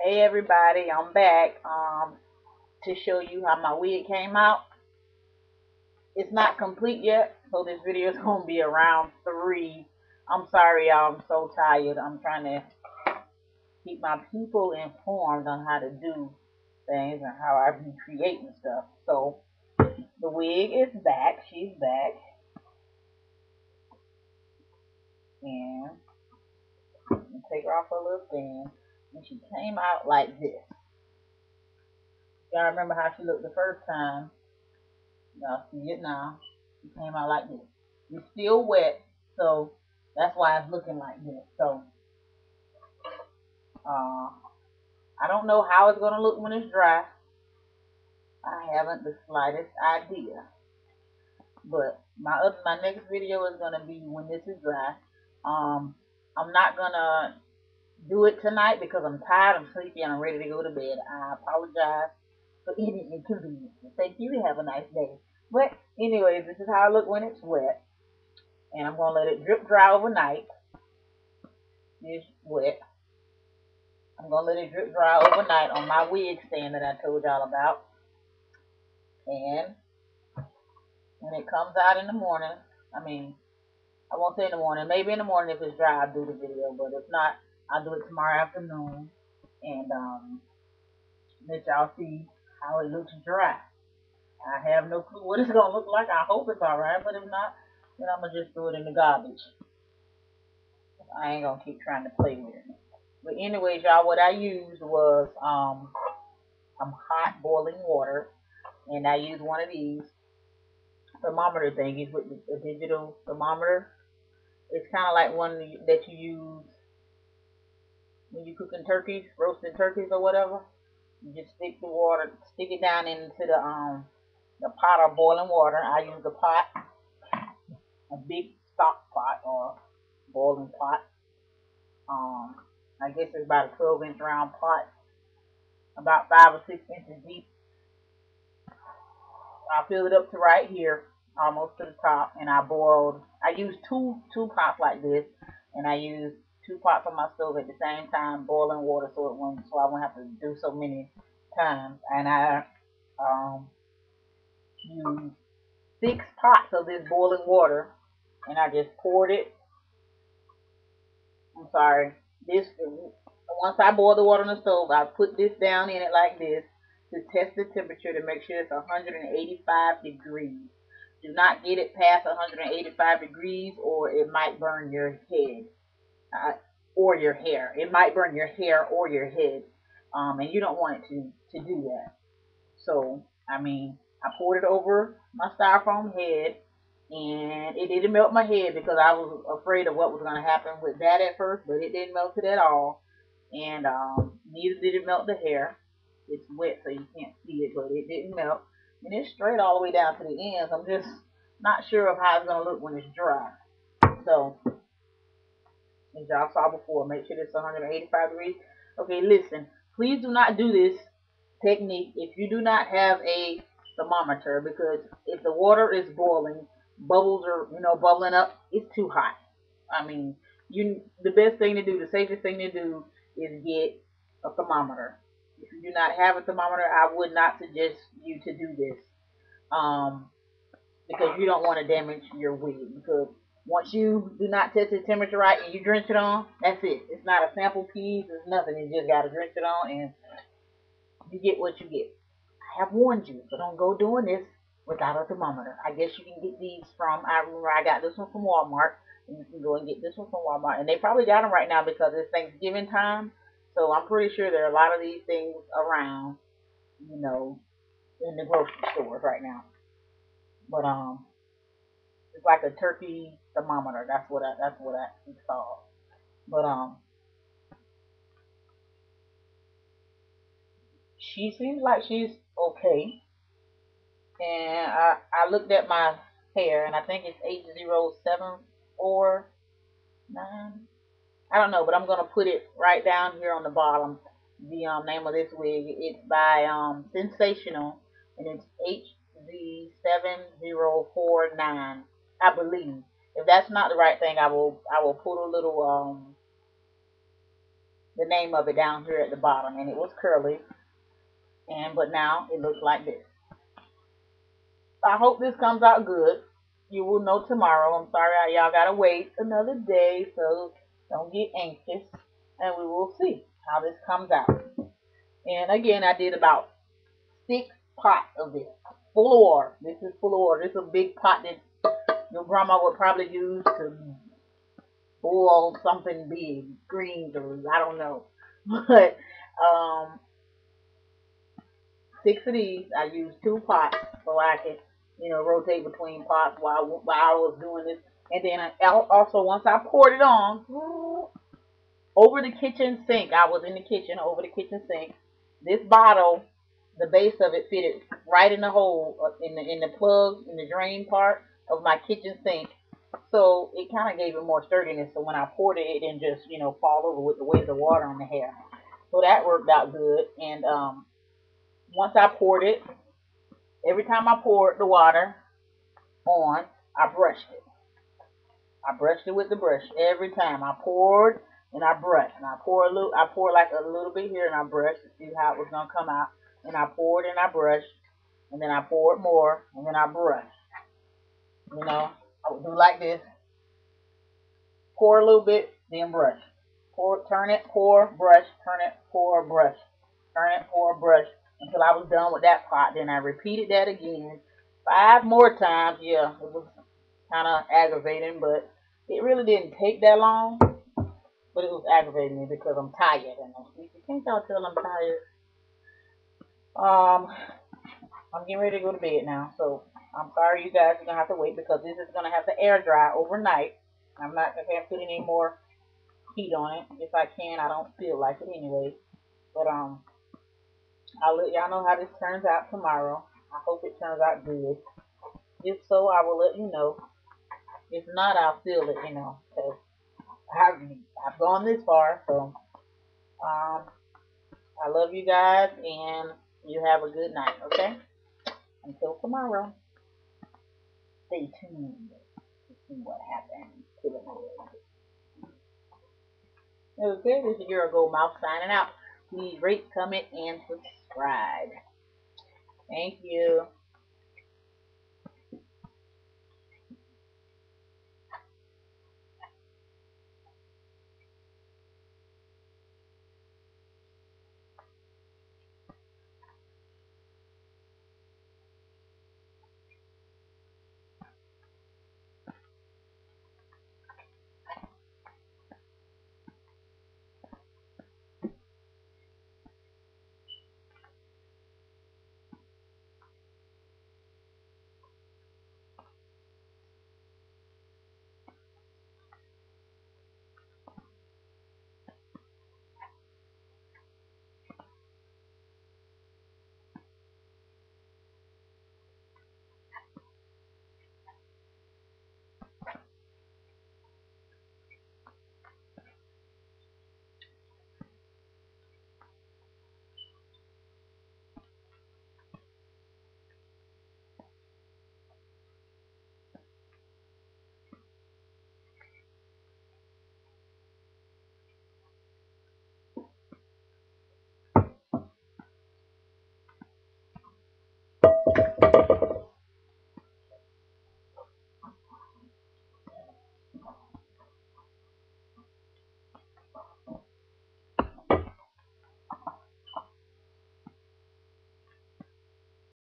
Hey everybody, I'm back to show you how my wig came out. It's not complete yet, so this video is gonna be around 3. I'm sorry, y'all. I'm so tired. I'm trying to keep my people informed on how to do things and how I be creating stuff. So the wig is back. She's back, and I'm gonna take her off her little thing. And she came out like this. Y'all remember how she looked the first time? Y'all see it now. It came out like this. It's still wet, so that's why it's looking like this. So uh, I don't know how it's gonna look when it's dry. I haven't the slightest idea. But my next video is gonna be when this is dry. I'm not gonna do it tonight because I'm tired, I'm sleepy, and I'm ready to go to bed. I apologize for any inconvenience. Thank you. Have a nice day. But anyways, this is how I look when it's wet. And I'm gonna let it drip dry overnight. It's wet. I'm gonna let it drip dry overnight on my wig stand that I told y'all about. And when it comes out in the morning, I mean, I won't say in the morning. Maybe in the morning if it's dry, I'll do the video. But if not, I'll do it tomorrow afternoon and let y'all see how it looks dry. I have no clue what it's gonna look like. I hope it's alright, but if not, then I'm gonna just throw it in the garbage. I ain't gonna keep trying to play with it. But anyways, y'all, what I used was some hot boiling water, and I used one of these thermometer thingies with a digital thermometer. It's kind of like one that you use when you cooking turkeys, roasting turkeys or whatever. You just stick it down into the pot of boiling water. I use a pot, a big stock pot or boiling pot. Um, I guess it's about a 12-inch round pot, about 5 or 6 inches deep. I filled it up to right here, almost to the top, and I used two pots like this, and I used 2 pots on my stove at the same time, boiling water so I wouldn't have to do so many times. And I used 6 pots of this boiling water, and I just poured it. I'm sorry. This Once I boil the water on the stove, I put this down in it like this to test the temperature to make sure it's 185 degrees. Do not get it past 185 degrees or it might burn your head or your hair. It might burn your hair or your head, and you don't want it to do that. So, I mean, I poured it over my styrofoam head, and it didn't melt my head because I was afraid of what was going to happen with that at first, but it didn't melt it at all, and neither did it melt the hair. It's wet, so you can't see it, but it didn't melt, and it's straight all the way down to the ends. I'm just not sure of how it's going to look when it's dry. So, as y'all saw before, make sure it's 185 degrees. Okay, listen, please do not do this technique if you do not have a thermometer, because if the water is boiling, bubbles are bubbling up, it's too hot. I mean, the best thing to do, the safest thing to do is get a thermometer. If you do not have a thermometer, I would not suggest you to do this. Because you don't want to damage your wig, because once you do not test the temperature right and you drench it on, that's it. It's not a sample piece, it's nothing. You just got to drench it on and you get what you get. I have warned you, so don't go doing this without a thermometer. I guess you can get these I remember I got this one from Walmart, and you can go and get this one from Walmart. And they probably got them right now because it's Thanksgiving time. So I'm pretty sure there are a lot of these things around, you know, in the grocery stores right now. But it's like a turkey thermometer. That's what it's called. But she seems like she's okay. And I looked at my hair, and I think it's 80749. I don't know, but I'm gonna put it right down here on the bottom. The name of this wig. It's by Sensational, and it's HZ7049. I believe. If that's not the right thing, I will put a little the name of it down here at the bottom, and it was curly. But now it looks like this. I hope this comes out good. You will know tomorrow. I'm sorry y'all gotta wait another day, so don't get anxious, and we will see how this comes out. And again, I did about 6 pots of this, full of water. This is full of water. This is a big pot that your grandma would probably use to boil something big, greens or I don't know. But 6 of these, I used 2 pots so I could, rotate between pots while I was doing this. And then also once I poured it on over the kitchen sink, I was in the kitchen over the kitchen sink. This bottle, the base of it fitted right in the hole in the plug in the drain part of my kitchen sink. So it kind of gave it more sturdiness. So when I poured it, it didn't just fall over with the weight of the water on the hair. So that worked out good. And once I poured it, every time I poured the water on, I brushed it. I brushed it with the brush every time. I poured and I brushed. And I poured like a little bit here and I brushed to see how it was gonna come out. And I poured and I brushed. And then I poured more and then I brushed. I would do like this. Pour a little bit, then brush. Pour, turn it, pour, brush, turn it, pour, brush. Turn it, pour, brush until I was done with that pot. Then I repeated that again 5 more times. Yeah, it was kind of aggravating, but it really didn't take that long. But it was aggravating me because I'm tired. And can't y'all tell I'm tired? I'm getting ready to go to bed now, so I'm sorry you guys are gonna have to wait because this is gonna have to air dry overnight. I'm not gonna put any more heat on it. If I can, I don't feel like it anyway. But I'll let y'all know how this turns out tomorrow. I hope it turns out good. If so, I will let you know. If not, I'll still let you know. Cause I've gone this far, so I love you guys, and you have a good night. Okay. Until tomorrow. Stay tuned to see what happens to the world. Okay, this is your Gold Mouth signing out. Please rate, comment, and subscribe. Thank you.